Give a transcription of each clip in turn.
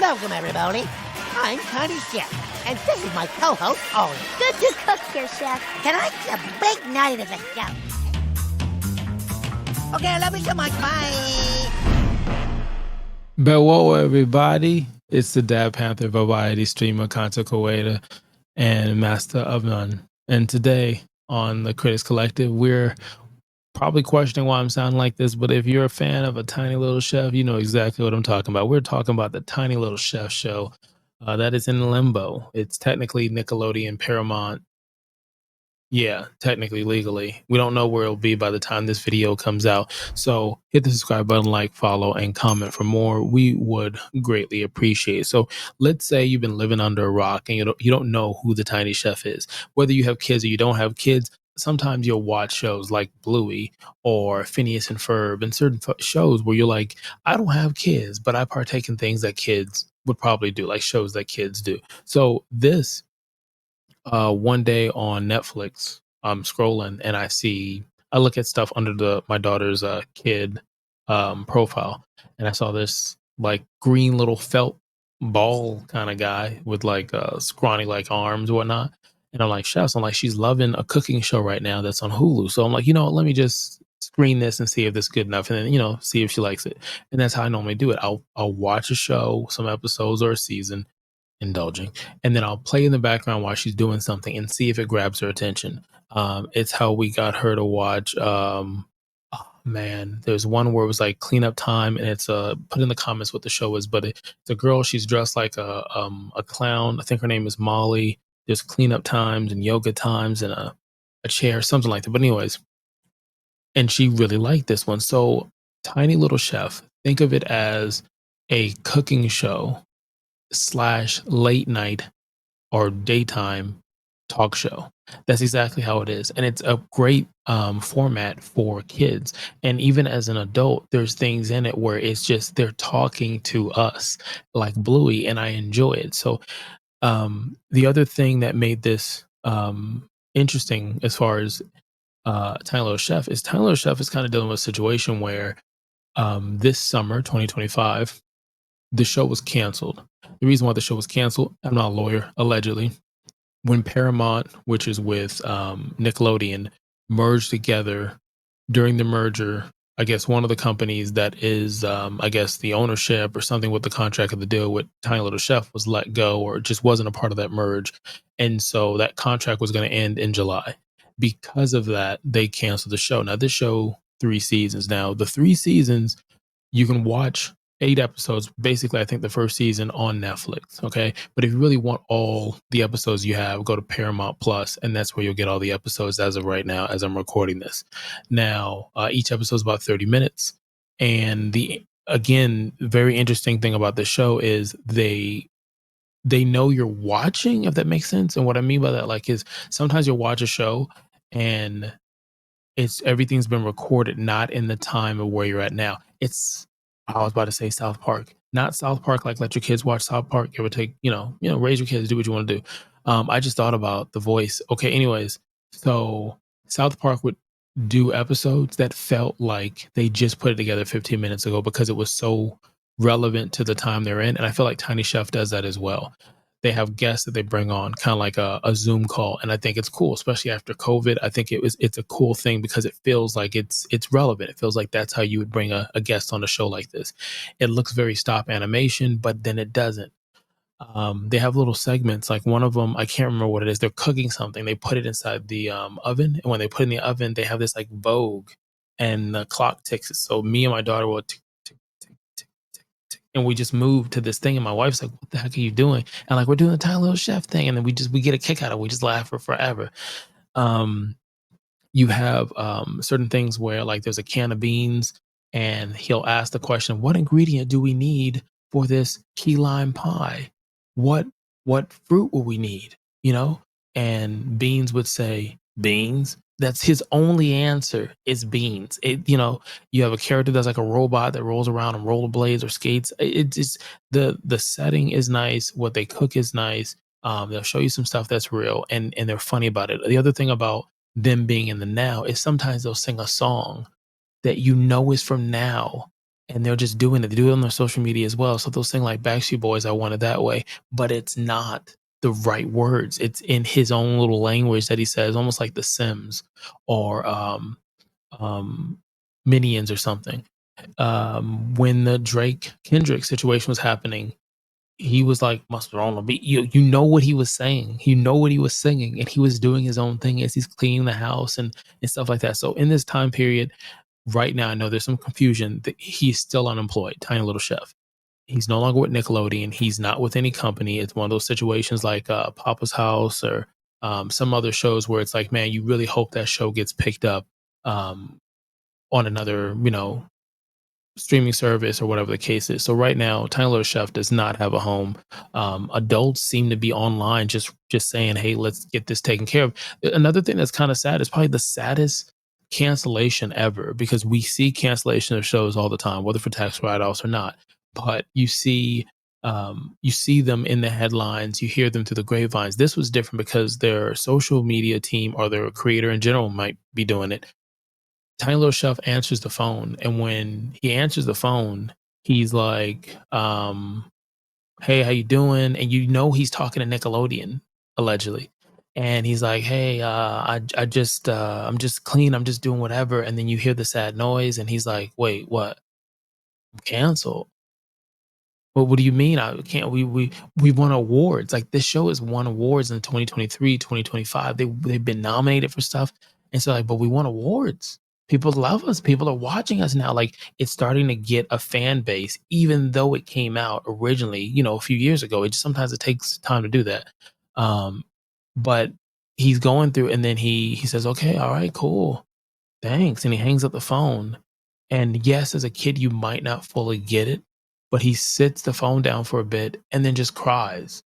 Welcome, everybody. I'm Tiny Chef, and this is my co-host, Ollie. Good to cook here, Chef. Tonight's a big night at the show. Okay, I love you so much. Bye. Hello, everybody. It's the Dad Panther variety streamer, content creator, and master of none. And today on the Critics Collective, we're probably questioning why I'm sounding like this, but if you're a fan of a tiny little chef, you know exactly what I'm talking about. We're talking about the Tiny Little Chef show that is in limbo. It's technically Nickelodeon, Paramount. Yeah, technically, legally. We don't know where it'll be by the time this video comes out. So hit the subscribe button, like, follow, and comment for more. We would greatly appreciate it. So let's say you've been living under a rock and you don't know who the Tiny Chef is. Whether you have kids or you don't have kids, sometimes you'll watch shows like Bluey or Phineas and Ferb and certain shows where you're like, I don't have kids, but I partake in things that kids would probably do, like shows that kids do. So this one day on Netflix, I'm scrolling and I look at stuff under my daughter's kid profile, and I saw this like green little felt ball kind of guy with like scrawny like arms and whatnot. And I'm like, chefs, I'm like, she's loving a cooking show right now that's on Hulu. So I'm like, let me just screen this and see if it's good enough, and then see if she likes it. And that's how I normally do it. I'll watch a show, some episodes or a season, indulging, and then I'll play in the background while she's doing something and see if it grabs her attention. It's how we got her to watch there's one where it was like cleanup time, and it's put in the comments what the show is, but it's a girl, she's dressed like a clown. I think her name is Molly. There's cleanup times and yoga times and a chair, something like that. But anyways, and she really liked this one. So Tiny Little Chef, think of it as a cooking show / late night or daytime talk show. That's exactly how it is. And it's a great format for kids. And even as an adult, there's things in it where it's just they're talking to us like Bluey, and I enjoy it. So the other thing that made this interesting as far as Tiny Little Chef is kind of dealing with a situation where this summer, 2025, the show was canceled. The reason why the show was canceled, I'm not a lawyer, allegedly, when Paramount, which is with Nickelodeon, merged together. During the merger, I guess one of the companies that is, I guess, the ownership or something with the contract of the deal with Tiny Little Chef was let go or just wasn't a part of that merge. And so that contract was going to end in July. Because of that, they canceled the show. Now, this show, 3 seasons. Now, the 3 seasons, you can watch 8 episodes, basically, I think the first season on Netflix. Okay. But if you really want all the episodes you have, go to Paramount Plus, and that's where you'll get all the episodes as of right now, as I'm recording this. Now, each episode is about 30 minutes. And again, very interesting thing about the show is they know you're watching, if that makes sense. And what I mean by that, like, is sometimes you'll watch a show and everything's been recorded, not in the time of where you're at now. I was about to say South Park, not South Park, like let your kids watch South Park. Give or take, raise your kids, do what you want to do. I just thought about The Voice. Okay, anyways, so South Park would do episodes that felt like they just put it together 15 minutes ago because it was so relevant to the time they're in. And I feel like Tiny Chef does that as well. They have guests that they bring on, kind of like a Zoom call, and I think it's cool, especially after COVID. I think it's a cool thing because it feels like it's relevant. It feels like that's how you would bring a guest on a show like this. It looks very stop animation, but then it doesn't. They have little segments, like one of them, I can't remember what it is. They're cooking something. They put it inside the oven, and when they put it in the oven, they have this like Vogue, and the clock ticks. So me and my daughter will tick, tick, tick, tick, tick, tick, and we just move to this thing, and my wife's like, what the heck are you doing? And like, we're doing the Tiny Little Chef thing, and then we get a kick out of it. We just laugh for forever. You have certain things where like there's a can of beans, and he'll ask the question, what ingredient do we need for this key lime pie? What fruit will we need? And Beans would say, beans. That's his only answer is beans. You have a character that's like a robot that rolls around on rollerblades or skates. It's just the setting is nice. What they cook is nice. They'll show you some stuff that's real, and they're funny about it. The other thing about them being in the now is sometimes they'll sing a song that is from now, and they're just doing it. They do it on their social media as well. So they'll sing like Backstreet Boys, I Want It That Way, but it's not the right words. It's in his own little language that he says, almost like The Sims or um, Minions or something. When the Drake Kendrick situation was happening, he was like, must on the beat. You know what he was saying. You know what he was singing, and he was doing his own thing as he's cleaning the house and stuff like that. So in this time period, right now, I know there's some confusion that he's still unemployed. Tiny Little Chef. He's no longer with Nickelodeon. He's not with any company. It's one of those situations like Papa's House or some other shows where it's like, man, you really hope that show gets picked up um, on another, streaming service or whatever the case is. So right now, Tiny Little Chef does not have a home. Adults seem to be online, just saying, "Hey, let's get this taken care of." Another thing that's kind of sad is probably the saddest cancellation ever, because we see cancellation of shows all the time, whether for tax write-offs or not. But you see them in the headlines, you hear them through the grapevines. This was different because their social media team or their creator in general might be doing it. Tiny Little Chef answers the phone, and when he answers the phone, he's like, "Hey, how you doing?" And you know he's talking to Nickelodeon, allegedly. And he's like, "Hey, I just, I'm just clean. I'm just doing whatever." And then you hear the sad noise, and he's like, "Wait, what? I'm canceled? What do you mean? I can't we won awards. Like this show has won awards in 2023, 2025. They've been nominated for stuff. And so like, but we won awards. People love us. People are watching us now. Like it's starting to get a fan base, even though it came out originally, a few years ago. Sometimes it takes time to do that. Um, but he's going through and then he says, "Okay, all right, cool. Thanks." And he hangs up the phone. And yes, as a kid, you might not fully get it, but he sits the phone down for a bit and then just cries.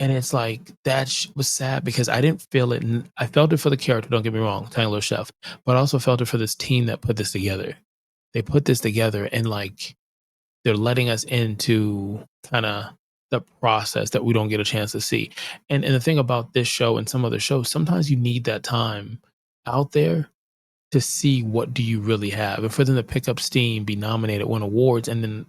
And it's like, that was sad because I didn't feel it. And I felt it for the character, don't get me wrong, Tiny Little Chef, but I also felt it for this team that put this together. They put this together and like they're letting us into kind of the process that we don't get a chance to see. And the thing about this show and some other shows, sometimes you need that time out there to see what do you really have, and for them to pick up steam, be nominated, win awards, and then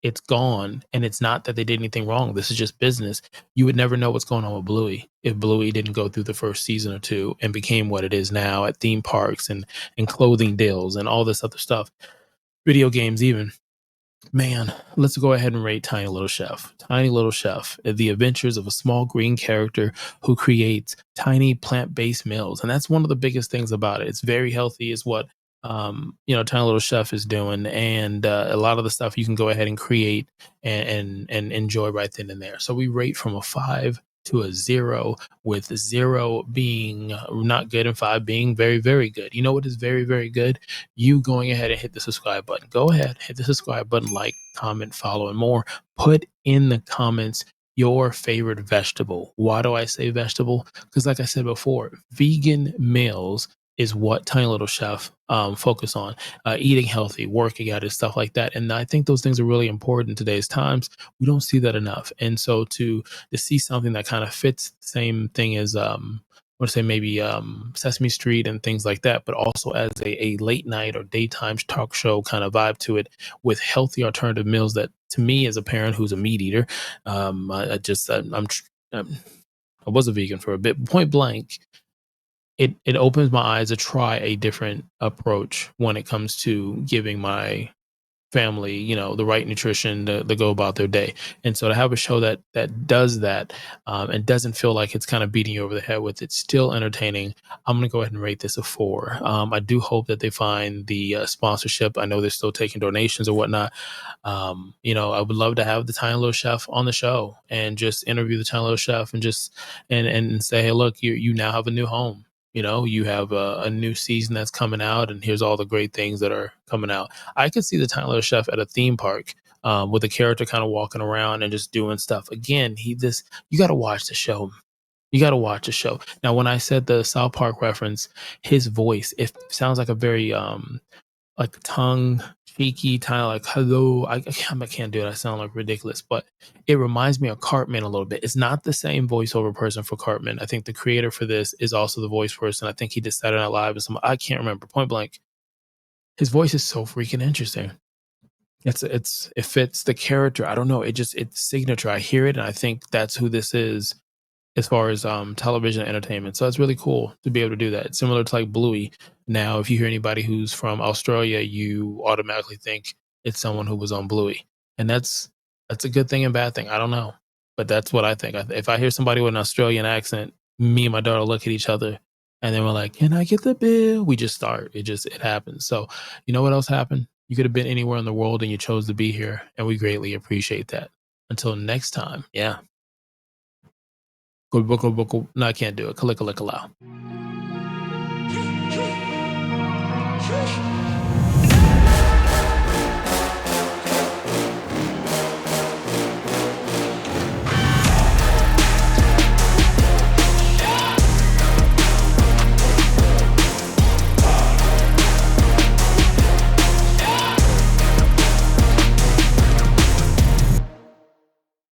it's gone. And it's not that they did anything wrong. This is just business. You would never know what's going on with Bluey if Bluey didn't go through the first season or two and became what it is now at theme parks and clothing deals and all this other stuff, video games even. Man, let's go ahead and rate Tiny Little Chef. Tiny Little Chef, the adventures of a small green character who creates tiny plant-based meals. And that's one of the biggest things about it. It's very healthy is what Tiny Little Chef is doing. And a lot of the stuff you can go ahead and create and enjoy right then and there. So we rate from a 5 to a 0, with 0 being not good and 5 being very, very good. You know what is very, very good? You going ahead and hit the subscribe button. Go ahead, hit the subscribe button, like, comment, follow, and more. Put in the comments your favorite vegetable. Why do I say vegetable? Because like I said before, vegan meals is what Tiny Little Chef focus on. Eating healthy, working out, and stuff like that. And I think those things are really important in today's times. We don't see that enough. And so to see something that kind of fits the same thing as I want to say maybe Sesame Street and things like that, but also as a late night or daytime talk show kind of vibe to it, with healthy alternative meals that, to me as a parent who's a meat eater, I was a vegan for a bit. Point blank, it opens my eyes to try a different approach when it comes to giving my family, the right nutrition to go about their day. And so to have a show that does that and doesn't feel like it's kind of beating you over the head with it, still entertaining, I'm going to go ahead and rate this a 4. I do hope that they find the sponsorship. I know they're still taking donations or whatnot. I would love to have the Tiny Little Chef on the show and just interview the Tiny Little Chef and just and say, hey, look, you now have a new home. You have a new season that's coming out, and here's all the great things that are coming out. I could see the Tiny Little Chef at a theme park with a character kind of walking around and just doing stuff. Again, you got to watch the show. You got to watch the show. Now, when I said the South Park reference, his voice, it sounds like a very like tongue cheeky, kind of like hello. I can't do it. I sound like ridiculous, but it reminds me of Cartman a little bit. It's not the same voiceover person for Cartman. I think the creator for this is also the voice person. I think he did Saturday Night Live and I can't remember. Point blank, his voice is so freaking interesting. it fits the character. I don't know. It's signature. I hear it and I think that's who this is as far as television entertainment. So it's really cool to be able to do that. It's similar to like Bluey. Now, if you hear anybody who's from Australia, you automatically think it's someone who was on Bluey, and that's a good thing and bad thing. I don't know, but that's what I think. If I hear somebody with an Australian accent, me and my daughter look at each other, and then we're like, "Can I get the bill?" We just start. It happens. So you know what else happened? You could have been anywhere in the world, and you chose to be here, and we greatly appreciate that. Until next time, yeah. No, I can't do it. Kalika